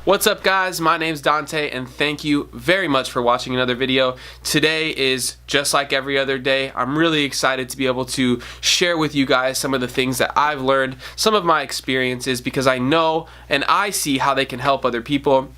What's up guys, my name's Dante and thank you very much for watching another video. Today is just like every other day. I'm really excited to be able to share with you guys some of the things that I've learned, some of my experiences, because I know and I see how they can help other people.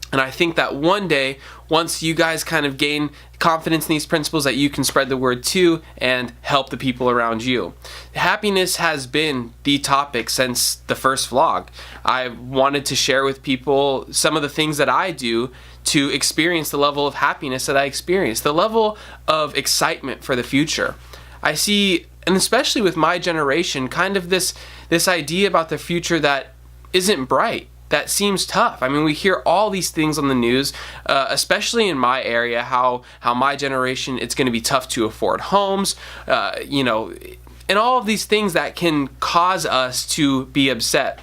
And I think that one day, once you guys kind of gain confidence in these principles, that you can spread the word too and help the people around you. Happiness has been the topic since the first vlog. I wanted to share with people some of the things that I do to experience the level of happiness that I experience, the level of excitement for the future. I see, and especially with my generation, kind of this idea about the future that isn't bright. That seems tough. I mean, we hear all these things on the news, especially in my area, how my generation, it's going to be tough to afford homes, and all of these things that can cause us to be upset.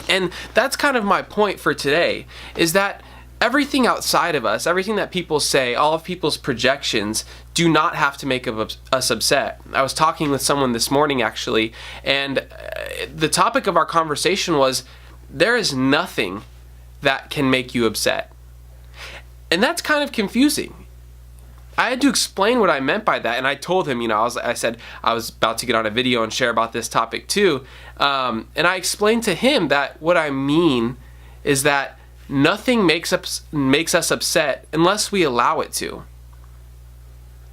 And that's kind of my point for today, is that everything outside of us, everything that people say, all of people's projections do not have to make us upset. I was talking with someone this morning actually, and the topic of our conversation was, there is nothing that can make you upset. And that's kind of confusing. I had to explain what I meant by that, and I told him, I said I was about to get on a video and share about this topic too, and I explained to him that what I mean is that nothing makes us upset unless we allow it to.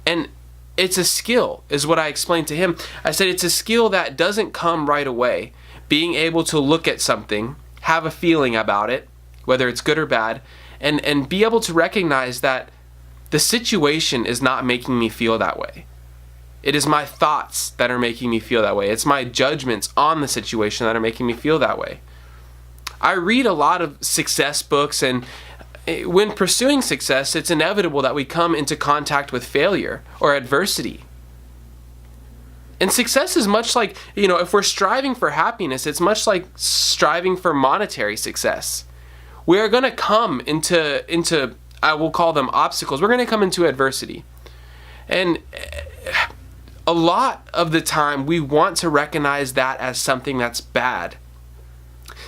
And it's a skill, is what I explained to him. I said it's a skill that doesn't come right away. Being able to look at something, have a feeling about it, whether it's good or bad, and be able to recognize that the situation is not making me feel that way. It is my thoughts that are making me feel that way. It's my judgments on the situation that are making me feel that way. I read a lot of success books, and when pursuing success, it's inevitable that we come into contact with failure or adversity. And success is much like, if we're striving for happiness, it's much like striving for monetary success. We are going to come into, I will call them obstacles. We're going to come into adversity. And a lot of the time, we want to recognize that as something that's bad,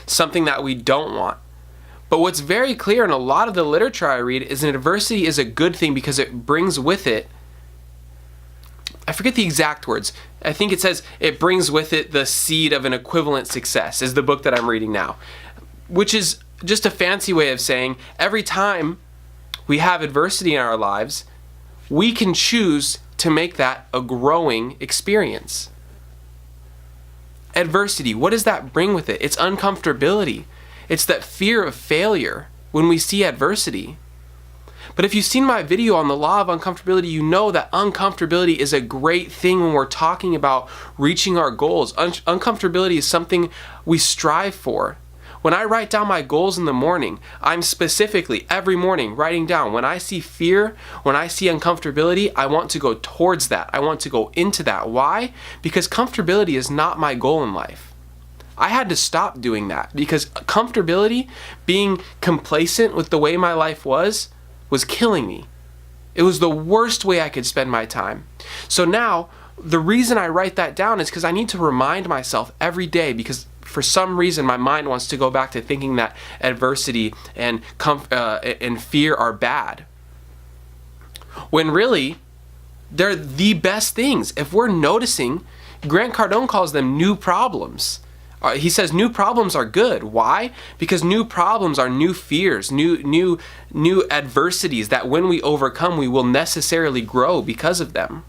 something that we don't want. But what's very clear in a lot of the literature I read is that adversity is a good thing because it brings with it, I forget the exact words. I think it says it brings with it the seed of an equivalent success, is the book that I'm reading now. Which is just a fancy way of saying every time we have adversity in our lives, we can choose to make that a growing experience. Adversity, what does that bring with it? It's uncomfortability. It's that fear of failure when we see adversity. But if you've seen my video on the law of uncomfortability, you know that uncomfortability is a great thing when we're talking about reaching our goals. Uncomfortability is something we strive for. When I write down my goals in the morning, I'm specifically every morning writing down when I see fear, when I see uncomfortability, I want to go towards that. I want to go into that. Why? Because comfortability is not my goal in life. I had to stop doing that because comfortability, being complacent with the way my life was killing me. It was the worst way I could spend my time. So now, the reason I write that down is because I need to remind myself every day, because for some reason my mind wants to go back to thinking that adversity and fear are bad. When really, they're the best things. If we're noticing, Grant Cardone calls them new problems. He says new problems are good. Why? Because new problems are new fears, new adversities that when we overcome, we will necessarily grow because of them.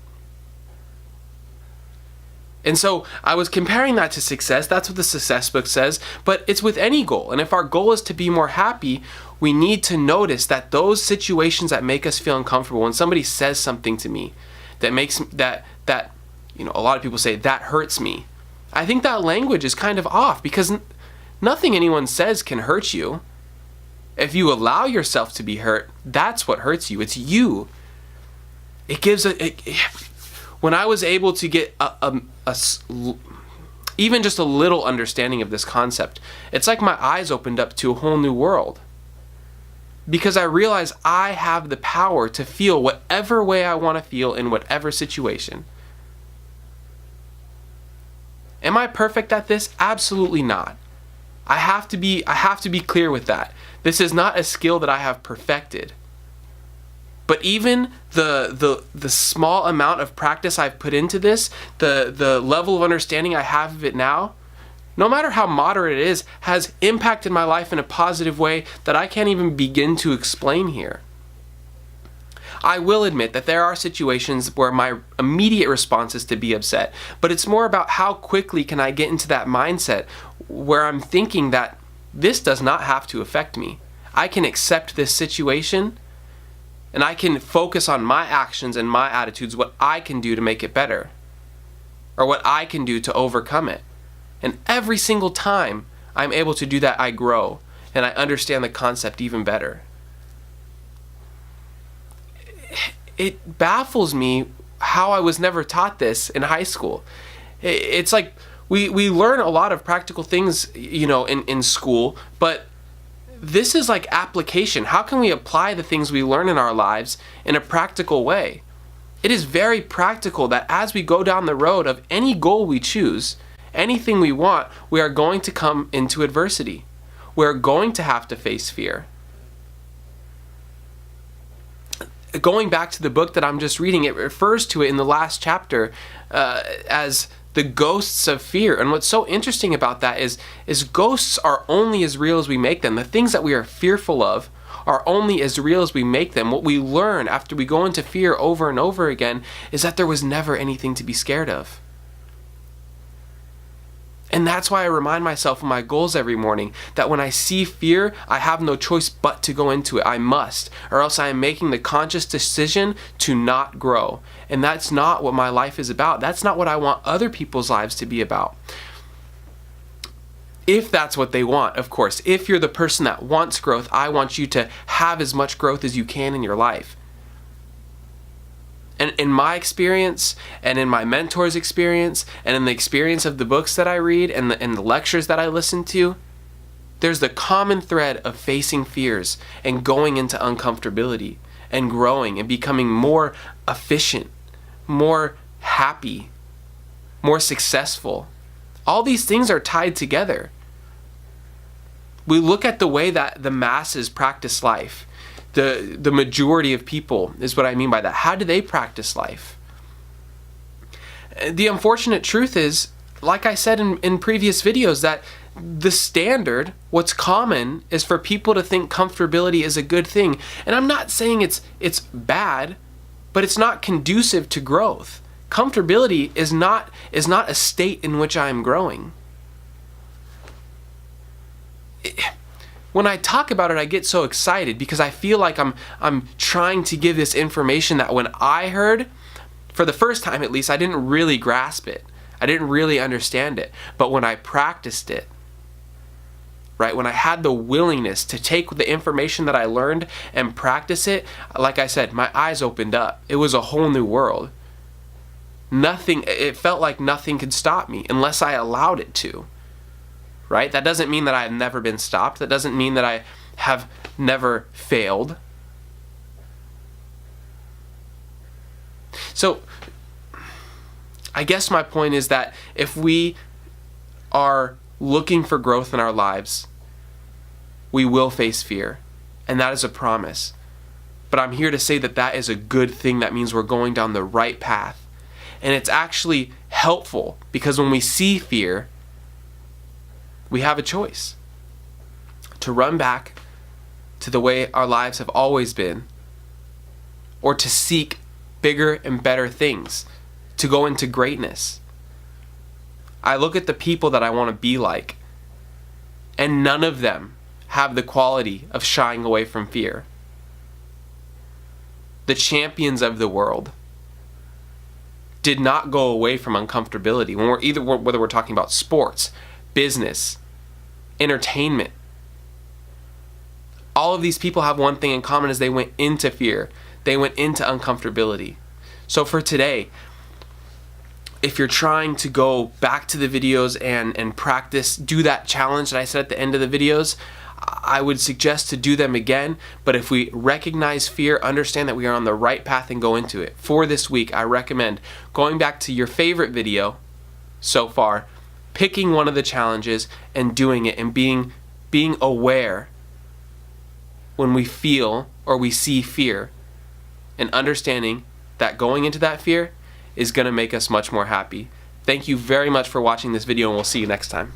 And so I was comparing that to success. That's what the success book says, but it's with any goal. And if our goal is to be more happy, we need to notice that those situations that make us feel uncomfortable, when somebody says something to me that makes that a lot of people say that hurts me. I think that language is kind of off because nothing anyone says can hurt you. If you allow yourself to be hurt, that's what hurts you. It's you. It gives when I was able to get even just a little understanding of this concept, it's like my eyes opened up to a whole new world. Because I realized I have the power to feel whatever way I want to feel in whatever situation. Am I perfect at this? Absolutely not. I have to be clear with that. This is not a skill that I have perfected. But even the small amount of practice I've put into this, the level of understanding I have of it now, no matter how moderate it is, has impacted my life in a positive way that I can't even begin to explain here. I will admit that there are situations where my immediate response is to be upset, but it's more about how quickly can I get into that mindset where I'm thinking that this does not have to affect me. I can accept this situation, and I can focus on my actions and my attitudes, what I can do to make it better, or what I can do to overcome it. And every single time I'm able to do that, I grow, and I understand the concept even better. It baffles me how I was never taught this in high school. It's like we learn a lot of practical things, in school, but this is like application. How can we apply the things we learn in our lives in a practical way? It is very practical that as we go down the road of any goal we choose, anything we want, we are going to come into adversity. We're going to have to face fear. Going back to the book that I'm just reading, it refers to it in the last chapter as the ghosts of fear. And what's so interesting about that is ghosts are only as real as we make them. The things that we are fearful of are only as real as we make them. What we learn after we go into fear over and over again is that there was never anything to be scared of. And that's why I remind myself of my goals every morning, that when I see fear, I have no choice but to go into it. I must, or else I am making the conscious decision to not grow. And that's not what my life is about. That's not what I want other people's lives to be about. If that's what they want, of course. If you're the person that wants growth, I want you to have as much growth as you can in your life. And in my experience, and in my mentor's experience, and in the experience of the books that I read, and the lectures that I listen to, there's the common thread of facing fears and going into uncomfortability and growing and becoming more efficient, more happy, more successful. All these things are tied together. We look at the way that the masses practice life. The majority of people is what I mean by that. How do they practice life? The unfortunate truth is, like I said in previous videos, that the standard, what's common, is for people to think comfortability is a good thing. And I'm not saying it's bad, but it's not conducive to growth. Comfortability is not a state in which I am growing. When I talk about it, I get so excited because I feel like I'm trying to give this information that when I heard, for the first time at least, I didn't really grasp it. I didn't really understand it. But when I practiced it, right, when I had the willingness to take the information that I learned and practice it, like I said, my eyes opened up. It was a whole new world. It felt like nothing could stop me unless I allowed it to. Right? That doesn't mean that I have never been stopped. That doesn't mean that I have never failed. So, I guess my point is that if we are looking for growth in our lives, we will face fear. And that is a promise. But I'm here to say that that is a good thing. That means we're going down the right path. And it's actually helpful because when we see fear, we have a choice to run back to the way our lives have always been, or to seek bigger and better things, to go into greatness. I look at the people that I want to be like, and none of them have the quality of shying away from fear. The champions of the world did not go away from uncomfortability. Whether we're talking about sports, business, entertainment. All of these people have one thing in common: is they went into fear. They went into uncomfortability. So for today, if you're trying to go back to the videos and practice, do that challenge that I said at the end of the videos, I would suggest to do them again. But if we recognize fear, understand that we are on the right path and go into it. For this week, I recommend going back to your favorite video so far, picking one of the challenges and doing it, and being aware when we feel or we see fear, and understanding that going into that fear is going to make us much more happy. Thank you very much for watching this video, and we'll see you next time.